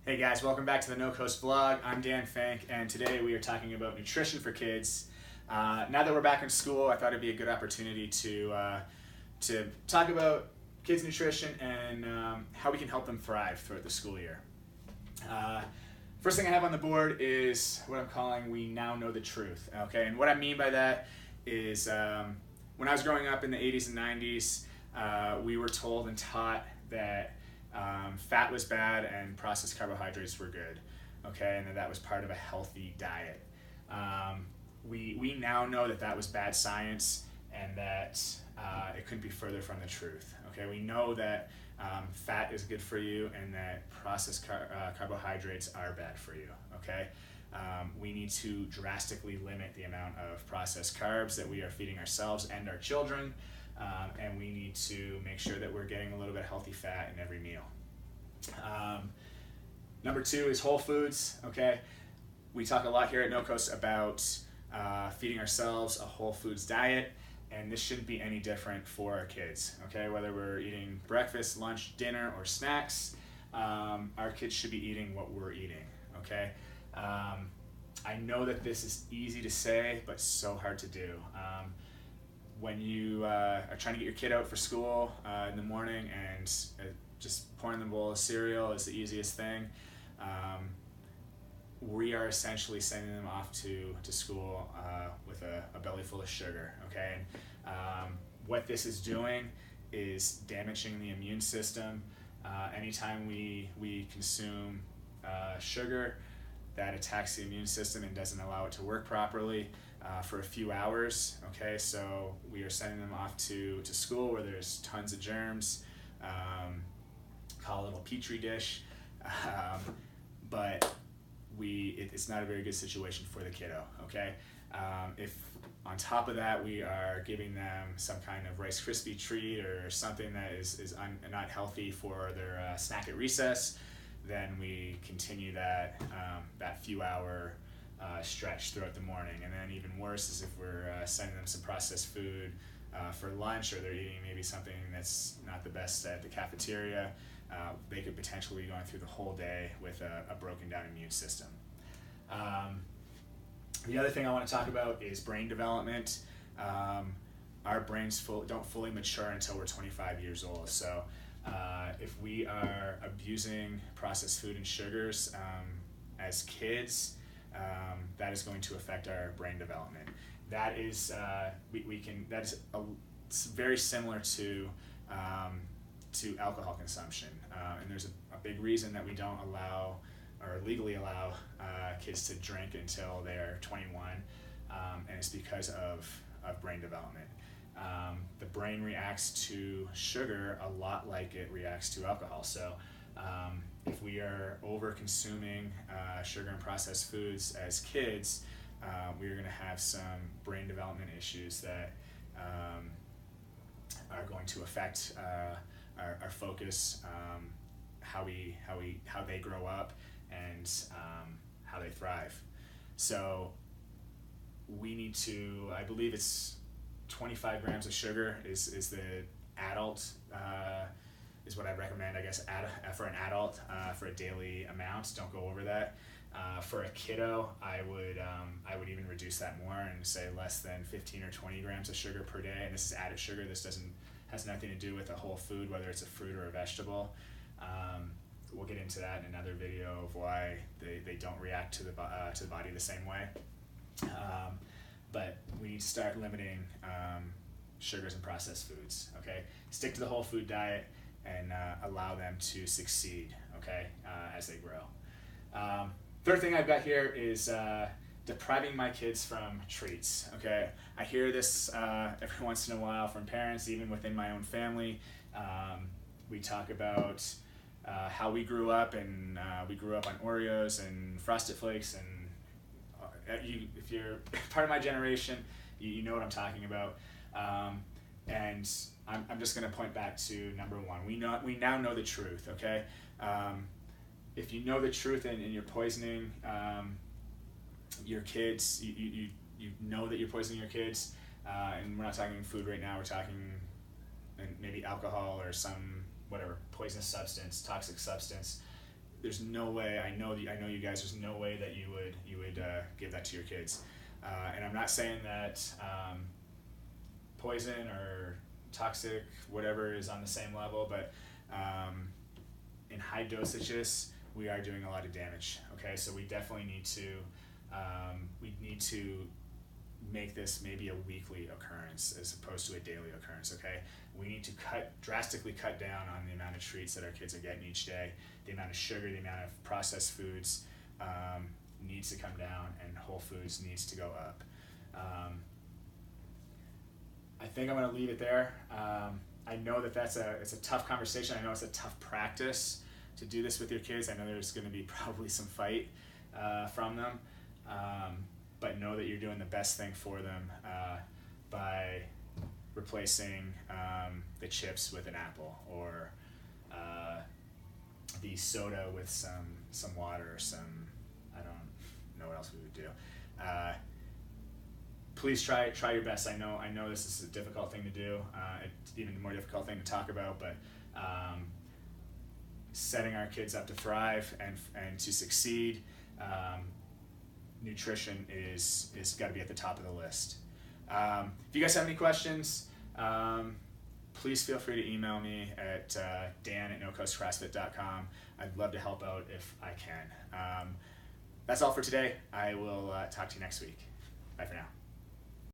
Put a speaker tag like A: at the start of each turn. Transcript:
A: Hey guys, welcome back to the NoCoast vlog. I'm Dan Fank, and today we are talking about nutrition for kids. Now that we're back in school, I thought it'd be a good opportunity to talk about kids' nutrition and how we can help them thrive throughout the school year. First thing I have on the board is what I'm calling "We Now Know the Truth." Okay, and what I mean by that is when I was growing up in the 80s and 90s, we were told and taught that fat was bad and processed carbohydrates were good, okay, and that was part of a healthy diet. We now know that that was bad science and that it couldn't be further from the truth. Okay, we know that fat is good for you and that processed carbohydrates are bad for you. Okay, we need to drastically limit the amount of processed carbs that we are feeding ourselves and our children. And we need to make sure that we're getting a little bit of healthy fat in every meal. Number two is whole foods. Okay, we talk a lot here at NoCoast about feeding ourselves a whole foods diet, and this shouldn't be any different for our kids. Okay, whether we're eating breakfast, lunch, dinner, or snacks, our kids should be eating what we're eating. Okay, I know that this is easy to say, but so hard to do. When you are trying to get your kid out for school in the morning and just pouring them a bowl of cereal is the easiest thing, we are essentially sending them off to school with a belly full of sugar. Okay, and what this is doing is damaging the immune system. Anytime we consume sugar, that attacks the immune system and doesn't allow it to work properly for a few hours. Okay, so we are sending them off to school where there's tons of germs, call it a little petri dish, but it's not a very good situation for the kiddo. Okay, if on top of that we are giving them some kind of Rice Krispie treat or something that is not healthy for their snack at recess, then we continue that few hour stretch throughout the morning. And then even worse is if we're sending them some processed food for lunch, or they're eating maybe something that's not the best at the cafeteria, they could potentially be going through the whole day with a broken down immune system. The other thing I want to talk about is brain development. Our brains don't fully mature until we're 25 years old. So if we are abusing processed food and sugars as kids, that is going to affect our brain development. That is it's very similar to alcohol consumption, and there's a big reason that we don't allow or legally allow kids to drink until they're 21, and it's because of brain development. The brain reacts to sugar a lot like it reacts to alcohol. So if we are over consuming sugar and processed foods as kids, we're going to have some brain development issues that are going to affect our focus, how they grow up, and how they thrive. So we need to, I believe it's 25 grams of sugar is the adult, is what I recommend, I guess, for an adult, for a daily amount. Don't go over that. For a kiddo, I would even reduce that more and say less than 15 or 20 grams of sugar per day. And this is added sugar. This has nothing to do with a whole food, whether it's a fruit or a vegetable. We'll get into that in another video of why they don't react to the body the same way. But we need to start limiting sugars and processed foods. Okay, stick to the whole food diet and allow them to succeed. Okay, as they grow. Third thing I've got here is depriving my kids from treats. Okay, I hear this every once in a while from parents, even within my own family. We talk about how we grew up, and we grew up on Oreos and Frosted Flakes, and if you're part of my generation, you know what I'm talking about. And I'm just going to point back to number one. We now know the truth. Okay, if you know the truth and you're poisoning your kids, you know that you're poisoning your kids, and we're not talking food right now. We're talking maybe alcohol or some whatever poisonous substance, toxic substance. there's no way, I know you guys, there's no way that you would give that to your kids. And I'm not saying that poison or toxic, whatever, is on the same level, but in high dosages, we are doing a lot of damage. Okay, so we definitely need to make this maybe a weekly occurrence as opposed to a daily occurrence. Okay, we need to drastically cut down on the amount of treats that our kids are getting each day. The amount of sugar, the amount of processed foods needs to come down, and whole foods needs to go up. I think I'm going to leave it there. I know that it's a tough conversation. I know it's a tough practice to do this with your kids. I know there's going to be probably some fight from them, but know that you're doing the best thing for them by replacing the chips with an apple, or the soda with some water, or some, I don't know what else we would do. Please try your best. I know this is a difficult thing to do. It's even a more difficult thing to talk about, but setting our kids up to thrive and to succeed, nutrition is got to be at the top of the list. If you guys have any questions, please feel free to email me at dan@NoCoastCrossFit.com. I'd love to help out if I can. That's all for today. I will talk to you next week. Bye for now.